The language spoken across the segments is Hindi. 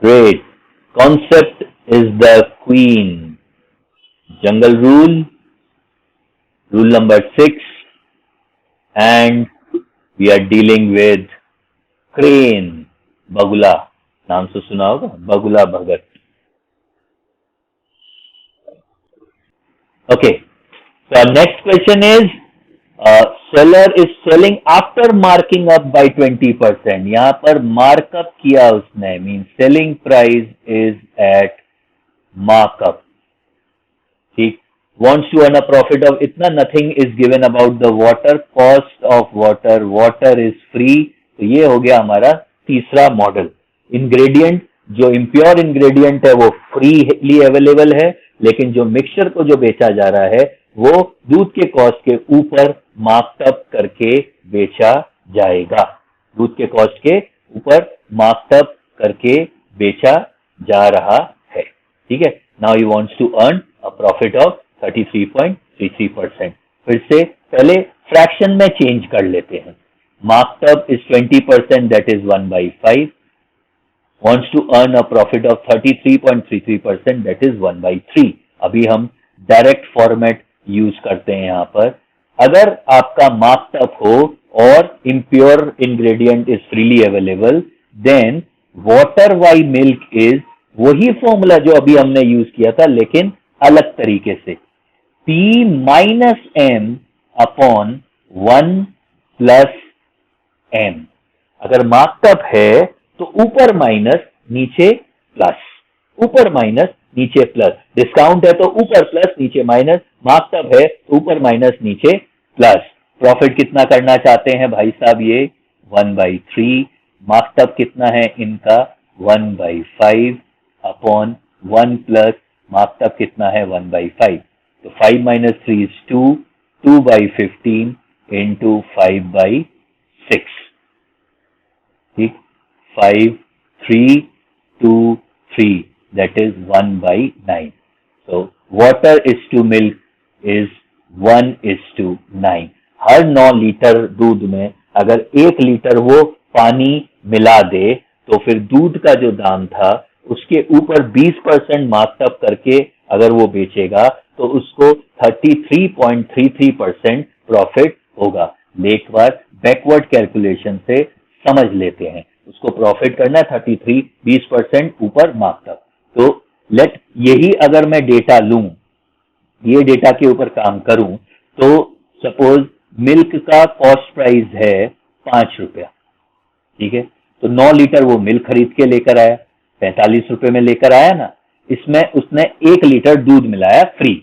Great. Concept is the queen. Jungle rule, rule number 6, and we are dealing with crane. बगुला, नाम से सुना होगा, बगुला भगत. Okay. So our next question is, seller is selling after marking up by 20%. यहाँ पर markup किया उसने, means selling price is at markup. ठीक. Wants to earn a profit of इतना, nothing is given about the water, cost of water, water is free. तो ये हो गया हमारा तीसरा मॉडल. इंग्रेडिएंट, जो इम्प्योर इंग्रेडिएंट है वो फ्रीली अवेलेबल है, लेकिन जो मिक्सचर को जो बेचा जा रहा है वो दूध के कॉस्ट के ऊपर मार्कअप करके बेचा जाएगा. दूध के कॉस्ट के ऊपर मार्कअप करके बेचा जा रहा है. ठीक है. Now he wants to earn a profit of 33.33%. फिर से पहले फ्रैक्शन में चेंज कर लेते हैं. Markup is 20%, that is 1/5. wants to earn a profit of 33.33%, that is 1/3. अभी हम डायरेक्ट फॉर्मेट यूज करते हैं यहाँ पर. अगर आपका मार्कअप हो और impure ingredient is freely available, then water by milk is वही फॉर्मूला जो अभी हमने यूज किया था, लेकिन अलग तरीके से. P minus M upon 1 plus M. अगर मार्कअप है तो ऊपर माइनस नीचे प्लस, ऊपर माइनस नीचे प्लस. डिस्काउंट है तो ऊपर प्लस नीचे माइनस, मार्कअप है तो ऊपर माइनस नीचे प्लस. प्रॉफिट कितना करना चाहते हैं भाई साहब? ये 1/3. मार्कअप कितना है इनका? 1/5 अपॉन 1 प्लस मार्कअप कितना है? 1/5. तो 5 minus 3 is 2, 2/15 into 5/6. ठीक. 5, 3, 2, 3, that is 1/9. So water is to milk is 1:9. Her 9 litre दूध में अगर 1 लीटर वो पानी मिला दे तो फिर दूध का जो दाम था उसके ऊपर 20% मार्कअप करके अगर वो बेचेगा तो उसको 33.33% प्रॉफिट होगा. एक बार बैकवर्ड कैलकुलेशन से समझ लेते हैं. उसको प्रॉफिट करना है 33, 20% ऊपर मार्कअप. तो लेट यही अगर मैं डेटा लूं, ये डेटा के ऊपर काम करूं, तो सपोज मिल्क का कॉस्ट प्राइस है 5 रुपया. ठीक है. तो 9 लीटर वो मिल्क खरीद के लेकर आया, 45 रुपए में लेकर आया ना. इसमें उसने 1 लीटर दूध मिलाया फ्री.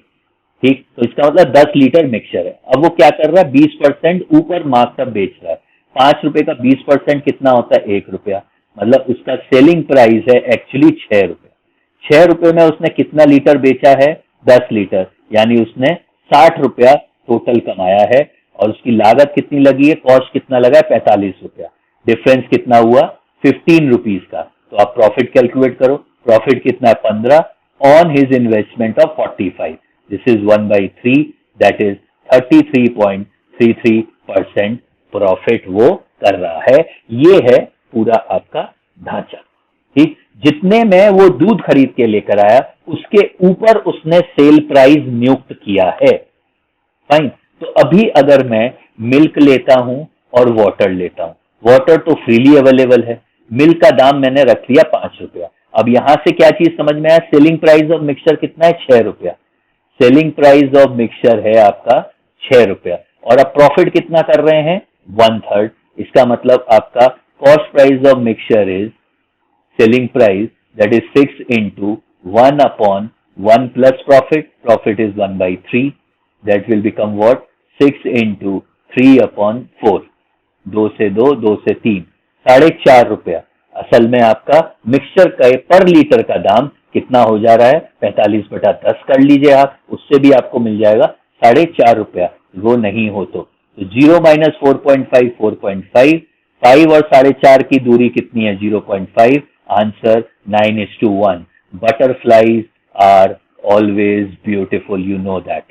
ठीक. तो इसका मतलब 10 लीटर मिक्सचर है. अब वो क्या कर रहा है? 20% ऊपर मार्कअप बेच रहा है. 5 रुपए का 20% कितना होता है? 1 रुपया. मतलब उसका सेलिंग प्राइस है एक्चुअली 6 रुपये. 6 रुपए में उसने कितना लीटर बेचा है? 10 लीटर. यानी उसने 60 रुपया टोटल कमाया है. और उसकी लागत कितनी लगी है? कॉस्ट कितना लगा है? 45 रुपया. डिफरेंस कितना हुआ? 15 रुपीज का. तो आप प्रॉफिट कैलकुलेट करो. प्रॉफिट कितना है? 15 on his investment of 45. This is 1/3, that is 33.33% profit वो कर रहा है. ये है पूरा आपका ढांचा. ठीक. जितने में वो दूध खरीद के लेकर आया उसके ऊपर उसने सेल प्राइस नियुक्त किया है. फाइन. तो अभी अगर मैं मिल्क लेता हूं और वाटर लेता हूं, वाटर तो फ्रीली अवेलेबल है, मिल्क का दाम मैंने रख लिया 5 रुपया. अब यहां से क्या चीज समझ में आया? सेलिंग प्राइस ऑफ मिक्सचर कितना है? 6 रुपया. सेलिंग प्राइस ऑफ मिक्सचर है आपका 6 रुपया. और अब प्रॉफिट कितना कर रहे हैं? 1/3. इसका मतलब आपका cost price of mixture is selling price, that is 6 into 1 upon 1 plus profit. Profit is 1/3. That will become what? 6 into 3 upon 4. 2 से 2, 2 से 3, 4.5 रुपया. असल में आपका मिक्सचर का पर लीटर का दाम कितना हो जा रहा है? 45/10 कर लीजिए आप, उससे भी आपको मिल जाएगा 4.5 रुपया. वो नहीं हो तो 0 minus 4.5, 4.5. 5 और 4.5 की दूरी कितनी है? 0.5. Answer 9:1. Butterflies are always beautiful, you know that.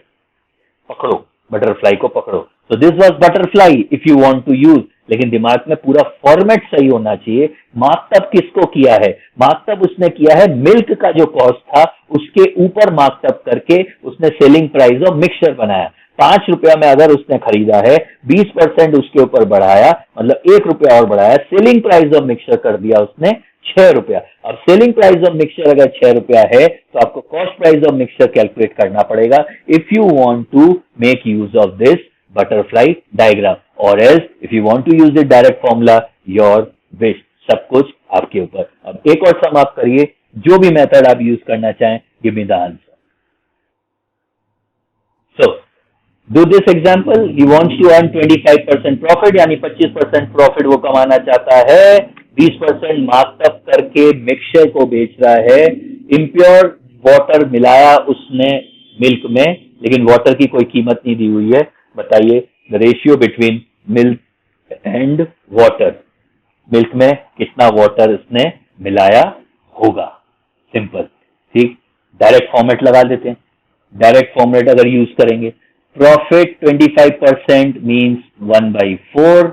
पकड़ो, बटरफ्लाई को पकड़ो. So this was butterfly if you want to use. लेकिन दिमाग में पूरा फॉर्मेट सही होना चाहिए। मार्कअप किसको किया है? मार्कअप उसने किया है मिल्क का जो कॉस्ट था उसके ऊपर मार्कअप करके उसने सेलिंग प्राइस ऑफ मिक्सचर बनाया। 5 रुपया में अगर उसने खरीदा है, 20% उसके ऊपर बढ़ाया, मतलब 1 रुपया और बढ़ाया, सेलिंग प्राइस ऑफ मिक्सचर कर दिया उसने 6 रुपया। अब सेलिंग प्राइस ऑफ मिक्सचर अगर 6 रुपया है तो आपको cost price of mixture calculate करना पड़ेगा if you want to make use of this butterfly diagram, और else if you want to use the direct formula, your wish. सब कुछ आपके ऊपर। अब एक और सम आप करिए, जो भी मेथड आप यूज करना चाहें, give me the answer. So do this example, he wants to earn 25% profit, यानी 25% प्रॉफिट वो कमाना चाहता है। 20% मार्कअप करके मिक्सचर को बेच रहा है। इम्प्योर वाटर मिलाया उसने मिल्क में, लेकिन वाटर की कोई कीमत नहीं दी हुई है। बताइए the ratio between milk and water, milk में कितना वाटर उसने मिलाया होगा। सिंपल, ठीक। डायरेक्ट फॉर्मेट लगा देते हैं। डायरेक्ट फॉर्मेट अगर यूज करेंगे, profit 25% means 1/4,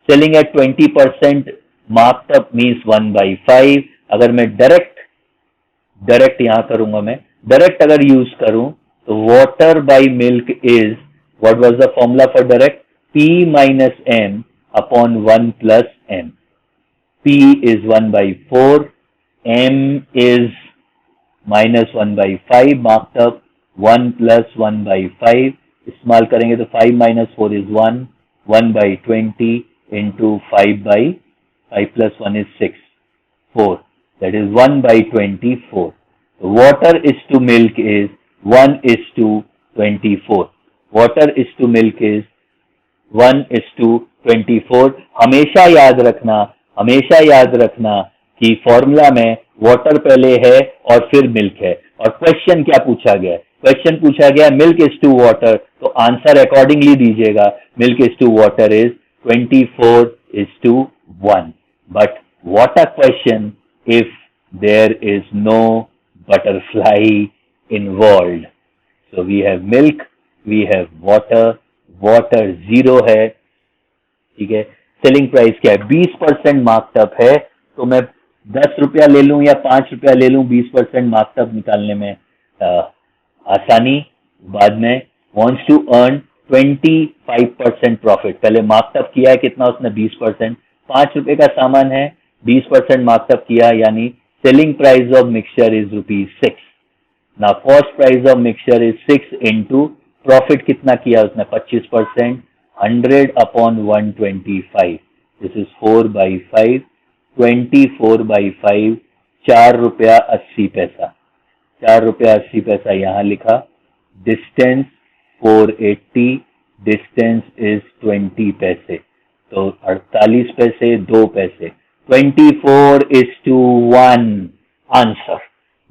selling at 20% marked up means 1/5। अगर मैं डायरेक्ट यहां करूंगा, मैं डायरेक्ट अगर यूज करूं तो water by milk is, what was the formula for direct? P minus M upon 1 plus M। P is 1/4, M is minus 1/5, marked up 1 plus 1/5। इस्तेमाल करेंगे तो 5 minus 4 is 1, 1/20 into 5 plus 1 is 6, 4, that is 1/24। Water is to milk is 1:24। Water is to milk is 1:24। हमेशा याद रखना कि फॉर्मूला में वाटर पहले है और फिर मिल्क है। और क्वेश्चन क्या पूछा गया है? क्वेश्चन पूछा गया मिल्क इज टू वाटर, तो आंसर अकॉर्डिंगली दीजिएगा। Milk is to water is 24:1। But what a question if there is no butterfly involved. So we have milk, we have water, water 0 है, ठीक है। सेलिंग प्राइस क्या है? 20% मार्कअप है, तो मैं 10 रुपया ले लूं या 5 रुपया ले लूं, 20% मार्कअप निकालने में आसानी। बाद में wants to earn 25% प्रॉफिट। पहले मार्कअप किया है कितना उसने? 20%। 5 रुपए का सामान है, 20% मार्कअप किया, यानी selling price of mixture is ₹6। ना cost price of mixture is 6 into profit कितना किया उसने? 25%, 100 upon 125, दिस इज 4/5, 24/5, 4 रुपया 80 पैसा। 4 रुपया 80 पैसा यहां लिखा। डिस्टेंस 480, डिस्टेंस इज 20 पैसे, तो 48 पैसे 2 पैसे, 24:1 आंसर।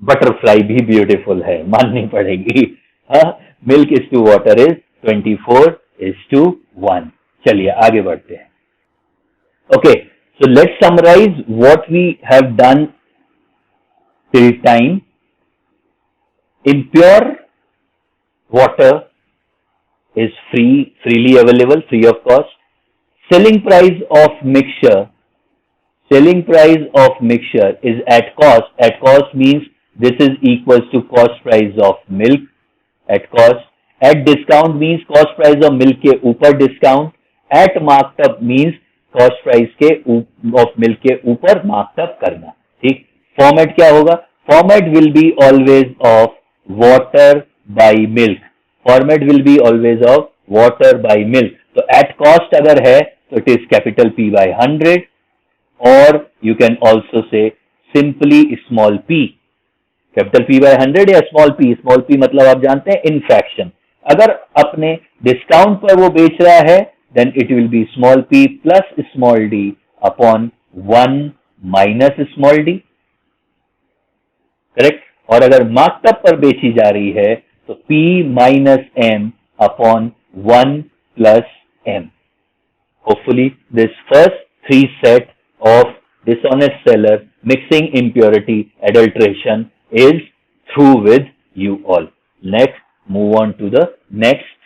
बटरफ्लाई भी ब्यूटीफुल है, माननी पड़ेगी। हाँ, milk is to water is 24:1। चलिए आगे बढ़ते हैं। Okay, so let's summarize what we have done till time. Impure water is freely available, free of cost. Selling price of mixture is at cost. At cost means this is equals to cost price of milk at cost. At discount means cost price of milk के ऊपर discount. At marked up means cost price के ऑफ मिल्क के ऊपर मार्कअप करना, ठीक। फॉर्मेट क्या होगा? Format will be always of water by milk. Format will be always of water by milk. तो एट कॉस्ट अगर है तो it is capital P by 100, और you can also say simply small p। Capital P by 100 या स्मॉल p? स्मॉल p मतलब आप जानते हैं इन फ्रैक्शन। अगर अपने डिस्काउंट पर वो बेच रहा है, then it will be small p plus small d upon 1 minus small d, correct? और अगर मार्कअप पर बेची जा रही है तो p minus m upon 1 plus m. Hopefully this first 3 set of dishonest seller, mixing impurity, adulteration is through with you all. Next, move on to the next.